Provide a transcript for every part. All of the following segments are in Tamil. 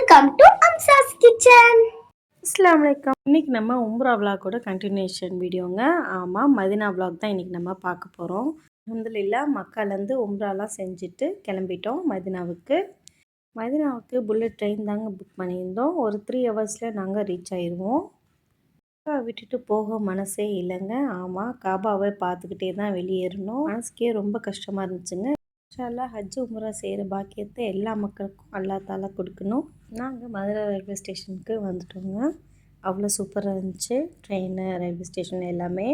Welcome to அம்சாஸ் kitchen. அஸ்ஸலாமு அலைக்கும். இன்றைக்கி நம்ம உம்ரா விலாகோட கண்டினியூஷன் வீடியோங்க. ஆமாம், மதினா விலாக் தான் இன்றைக்கி நம்ம பார்க்க போகிறோம். அல்ஹம்துலில்லாஹ் மக்காலேருந்து உம்ராலாம் செஞ்சுட்டு கிளம்பிட்டோம் மதினாவுக்கு. புல்லட் ட்ரெயின் தாங்க புக் பண்ணியிருந்தோம். ஒரு 3 ஹவர்ஸில் நாங்கள் ரீச் ஆயிடுவோம். விட்டுட்டு போக மனசே இல்லைங்க. ஆமாம், காபாவை பார்த்துக்கிட்டே தான் வெளியேறணும். மனசுக்கே ரொம்ப கஷ்டமாக இருந்துச்சுங்க. இன்ஷா அல்லாஹ் ஹஜ் உம்ரா செய்கிற பாக்கியத்தை எல்லா மக்களுக்கும் அல்லாஹ் தாலா கொடுக்கணும். நாங்கள் மதுரை ரயில்வே ஸ்டேஷனுக்கு வந்துட்டோங்க. அவ்வளோ சூப்பராக இருந்துச்சு ட்ரெயின், ரயில்வே ஸ்டேஷன் எல்லாமே.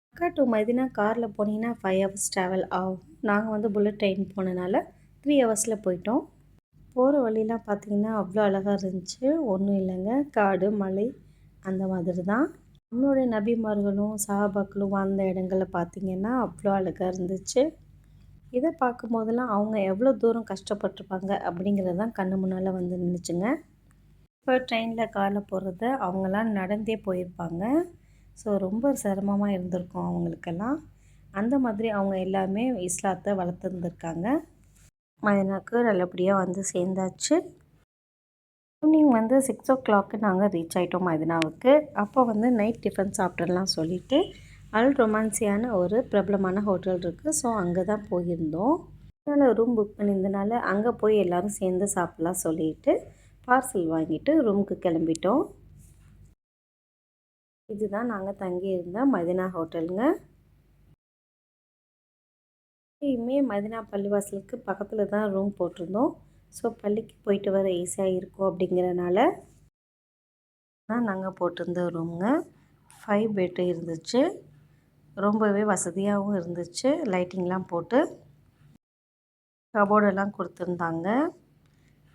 மக்கா டு மதினா காரில் போனீங்கன்னா 5 ஹவர்ஸ் ட்ராவல் ஆகும். நாங்கள் புல்லட் ட்ரெயின் போனனால 3 ஹவர்ஸில் போயிட்டோம். போகிற வழியெலாம் பார்த்திங்கன்னா அவ்வளோ அழகாக இருந்துச்சு. ஒன்றும் இல்லைங்க, காடு மலை அந்த மாதிரி தான். நம்மளுடைய நபிமார்களும் சஹாபாக்களும் வாழ்ந்த இடங்களை பார்த்திங்கன்னா அவ்வளோ அழகாக இருந்துச்சு. இதை பார்க்கும்போதெல்லாம் அவங்க எவ்வளோ தூரம் கஷ்டப்பட்டுருப்பாங்க அப்படிங்கிறது தான் கண்ணு முன்னால் நின்றுச்சுங்க. இப்போ ட்ரெயினில் காரில் போகிறத அவங்களாம் நடந்தே போயிருப்பாங்க. ஸோ ரொம்ப சிரமமாக இருந்திருக்கும் அவங்களுக்கெல்லாம். அந்த மாதிரி அவங்க எல்லாமே இஸ்லாத்தை வளர்த்துருந்துருக்காங்க. மதினாவுக்கு நல்லபடியாக சேர்ந்தாச்சு. ஈவினிங் 6 o'clock நாங்கள் ரீச் ஆகிட்டோம் மதினாவுக்கு. அப்போ நைட் டிஃபன் சாப்பிட்றலாம் சொல்லிவிட்டு அல் ரொமான்சியான ஒரு பிரபலமான ஹோட்டல் இருக்குது. ஸோ அங்கே தான் போயிருந்தோம். அதனால் ரூம் புக் பண்ணியிருந்தனால அங்கே போய் எல்லோரும் சேர்ந்து சாப்பிட்லாம் சொல்லிட்டு பார்சல் வாங்கிட்டு ரூமுக்கு கிளம்பிட்டோம். இதுதான் நாங்கள் தங்கியிருந்த மதினா ஹோட்டலுங்க. எப்பயுமே மதினா பள்ளிவாசலுக்கு பக்கத்தில் தான் ரூம் போட்டிருந்தோம். ஸோ பள்ளிக்கு போயிட்டு வர ஈஸியாக இருக்கும் அப்படிங்கிறனால தான் நாங்கள் போட்டிருந்த ரூமுங்க. 5 பெட் இருந்துச்சு. ரொம்பவே வசதியாகவும் இருந்துச்சு. லைட்டிங்லாம் போட்டு கபோர்டெல்லாம் கொடுத்துருந்தாங்க.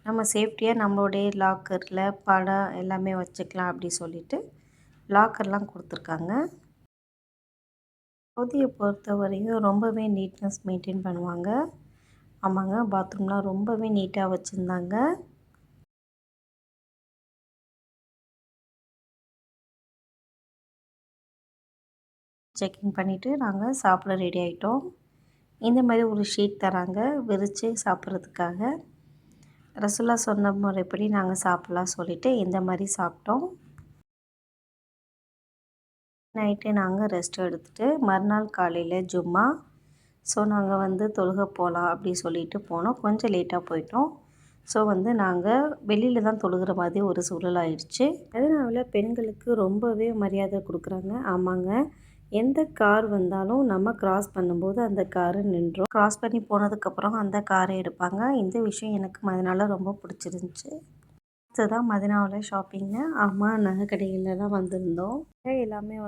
நம்ம சேஃப்டியாக நம்மளுடைய லாக்கரில் படம் எல்லாமே வச்சுக்கலாம் அப்படி சொல்லிட்டு லாக்கர்லாம் கொடுத்துருக்காங்க. சவுதியை பொறுத்த வரையும் ரொம்பவே நீட்னஸ் மெயின்டைன் பண்ணுவாங்க. ஆமாங்க, பாத்ரூம்லாம் ரொம்பவே நீட்டாக வச்சுருந்தாங்க. செக்கிங் பண்ணிவிட்டு நாங்கள் சாப்பிட ரெடி ஆகிட்டோம். இந்த மாதிரி ஒரு ஷீட் தராங்க விரித்து சாப்பிட்றதுக்காக. ரசூல்லா சொன்ன முறைப்படி நாங்கள் சாப்பிட்லாம் சொல்லிவிட்டு இந்த மாதிரி சாப்பிட்டோம். நைட்டு நாங்கள் ரெஸ்ட் எடுத்துகிட்டு மறுநாள் காலையில் ஜும்மா. ஸோ நாங்கள் தொழுக போகலாம் அப்படி சொல்லிட்டு போனோம். கொஞ்சம் லேட்டாக போயிட்டோம். ஸோ நாங்கள் வெளியில் தான் தொழுகிற மாதிரி ஒரு சூழல் ஆயிடுச்சு. அதனால பெண்களுக்கு ரொம்பவே மரியாதை கொடுக்குறாங்க. ஆமாங்க, எந்த கார் வந்தாலும் நம்ம கிராஸ் பண்ணும்போது அந்த காரை நின்றோம். கிராஸ் பண்ணி போனதுக்கப்புறம் அந்த காரை எடுப்பாங்க. இந்த விஷயம் எனக்கு மதினால ரொம்ப பிடிச்சிருந்துச்சி. அடுத்ததான் மதினாவில் ஷாப்பிங்கு. ஆமாம், நகை கடைகளில் தான் வந்திருந்தோம். எல்லாமே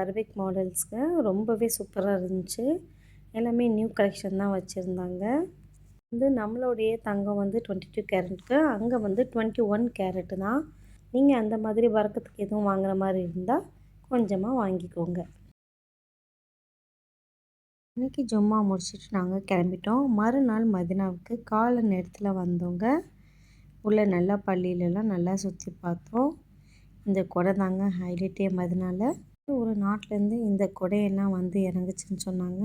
அரபிக் மாடல்ஸ்க்கு ரொம்பவே சூப்பராக இருந்துச்சு. எல்லாமே நியூ கலெக்ஷன் தான் வச்சுருந்தாங்க. நம்மளுடைய தங்கம் 22 கேரட்டுக்கு அங்கே 21 கேரட்டு தான். நீங்கள் அந்த மாதிரி வரக்கத்துக்கு எதுவும் வாங்குற மாதிரி இருந்தால் கொஞ்சமாக வாங்கிக்கோங்க. இன்றைக்கி ஜும்மா முடிச்சுட்டு நாங்கள் கிளம்பிட்டோம். மறுநாள் மதினாவுக்கு காலை நேரத்தில் வந்தோங்க. உள்ள நல்லா பள்ளியிலலாம் நல்லா சுற்றி பார்த்தோம். இந்த கொடை தாங்க ஹைலைட்டே மதினால. ஒரு நாட்டிலேருந்து இந்த கொடையெல்லாம் இறங்குச்சுன்னு சொன்னாங்க.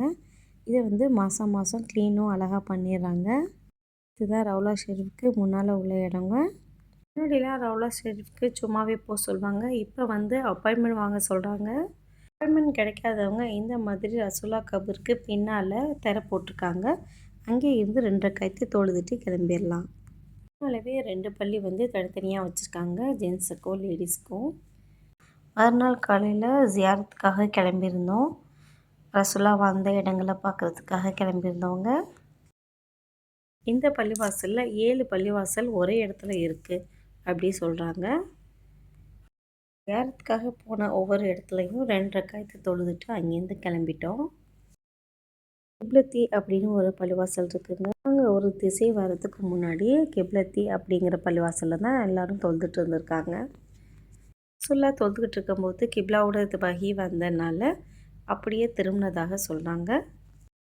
இதை மாதம் மாதம் க்ளீனும் அழகாக பண்ணிடுறாங்க. இதுதான் ரவுலா ஷெரீஃப்க்கு முன்னால் உள்ள இடங்க. முன்னாடிலாம் ரவுலா ஷெரீஃப்க்கு சும்மாவே போக சொல்லுவாங்க. இப்போ அப்பாயின்மெண்ட் வாங்க சொல்கிறாங்க. அப்பாயின்மெண்ட் கிடைக்காதவங்க இந்த மாதிரி ரசூலா கபருக்கு பின்னால் திரை போட்டிருக்காங்க. அங்கே இருந்து 2 ரக்காத்து தொழுதுட்டு கிளம்பிடலாம். அதனாலவே 2 பள்ளி தனித்தனியாக வச்சுருக்காங்க, ஜென்ஸுக்கும் லேடிஸ்க்கும். மறுநாள் காலையில் ஜியாரத்துக்காக கிளம்பியிருந்தோம். ரசூலா வாழ்ந்த இடங்களை பார்க்குறதுக்காக கிளம்பியிருந்தவங்க. இந்த பள்ளிவாசலில் 7 பள்ளிவாசல் ஒரே இடத்துல இருக்குது அப்படி சொல்கிறாங்க. ஜியாரத்துக்காக போன ஒவ்வொரு இடத்துலையும் 2 ரக்காத்து தொழுதுட்டு அங்கேருந்து கிளம்பிட்டோம். கிப்லத்தி அப்படின்னு ஒரு பள்ளிவாசல் இருக்குதுங்க. அங்கே ஒரு திசை வர்றதுக்கு முன்னாடி கிப்லத்தி அப்படிங்கிற பள்ளிவாசலில் தான் எல்லோரும் தொழுதுட்டு இருந்திருக்காங்க. ரசூலுல்லாஹ் தொழுதுகிட்டு இருக்கும்போது கிப்லாவோட வஹி வந்தனால அப்படியே திரும்பினதாக சொல்கிறாங்க.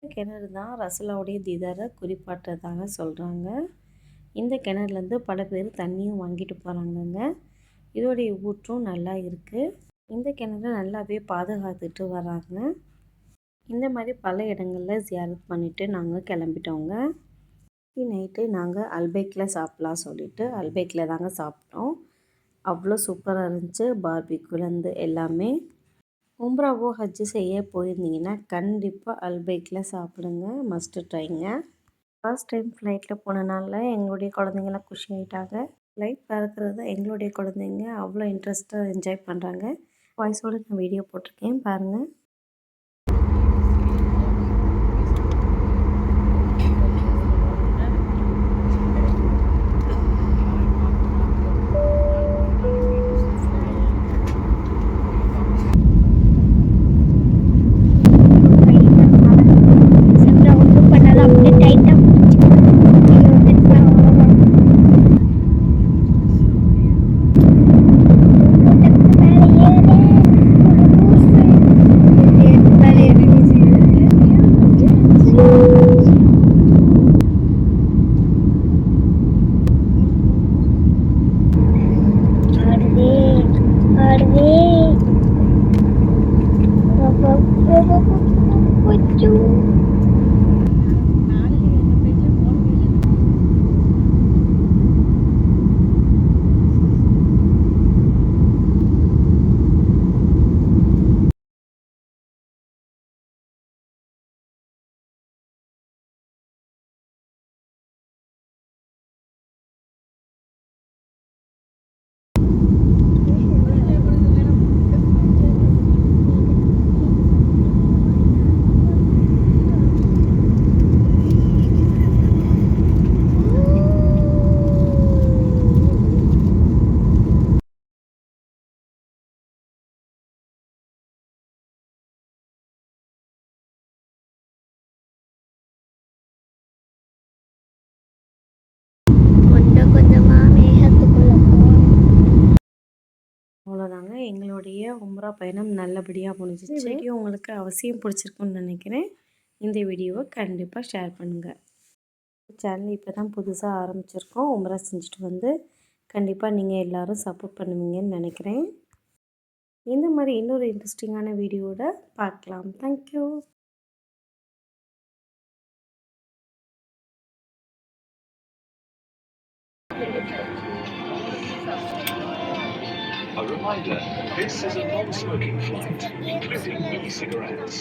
கிணறு தான் ரசூலுல்லாஹ்வுடைய தீதாரை குறிப்பாட்டதாக சொல்கிறாங்க. இந்த கிணறுலேருந்து பல பேர் தண்ணியும் வாங்கிட்டு போகிறாங்கங்க. இதோடைய ஊற்றும் நல்லா இருக்குது. இந்த கிணறு நல்லாவே பாதுகாத்துட்டு வராங்க. இந்த மாதிரி பல இடங்களில் ஜியாரத் பண்ணிவிட்டு நாங்கள் கிளம்பிட்டோங்க. நைட்டு நாங்கள் அல்பேக்கில் சாப்பிட்லாம் சொல்லிட்டு அல்பேக்கில் தாங்க சாப்பிட்டோம். அவ்வளோ சூப்பராக இருந்துச்சு. பார்பிக்யூலேருந்து எல்லாமே. உம்ராவோ ஹஜ்ஜு செய்ய போயிருந்தீங்கன்னா கண்டிப்பாக அல்பேக்கில் சாப்பிடுங்க. மஸ்ட்டு ட்ரைங்க. ஃபர்ஸ்ட் டைம் ஃப்ளைட்டில் போனனால எங்களுடைய குழந்தைங்களாம் குஷி ஆகிட்டாங்க. ஃப்ளைட் பறக்கிறது எங்களுடைய குழந்தைங்க அவ்வளோ இன்ட்ரெஸ்ட்டாக என்ஜாய் பண்ணுறாங்க. வாய்ஸோடு நான் வீடியோ போட்டிருக்கேன் பாருங்கள். அவ்வளோதாங்க, எங்களுடைய உம்ரா பயணம் நல்லபடியாக முடிஞ்சிச்சு. வீடியோ உங்களுக்கு அவசியம் பிடிச்சிருக்குன்னு நினைக்கிறேன். இந்த வீடியோவை கண்டிப்பாக ஷேர் பண்ணுங்கள். சேனல் இப்போ தான் புதுசாக ஆரம்பிச்சிருக்கோம். உம்ரா செஞ்சுட்டு வந்து கண்டிப்பாக நீங்கள் எல்லோரும் சப்போர்ட் பண்ணுவீங்கன்னு நினைக்கிறேன். இந்த மாதிரி இன்னொரு இன்ட்ரெஸ்டிங்கான வீடியோவோட பார்க்கலாம். Thank you. A reminder, this is a non-smoking flight, including e-cigarettes.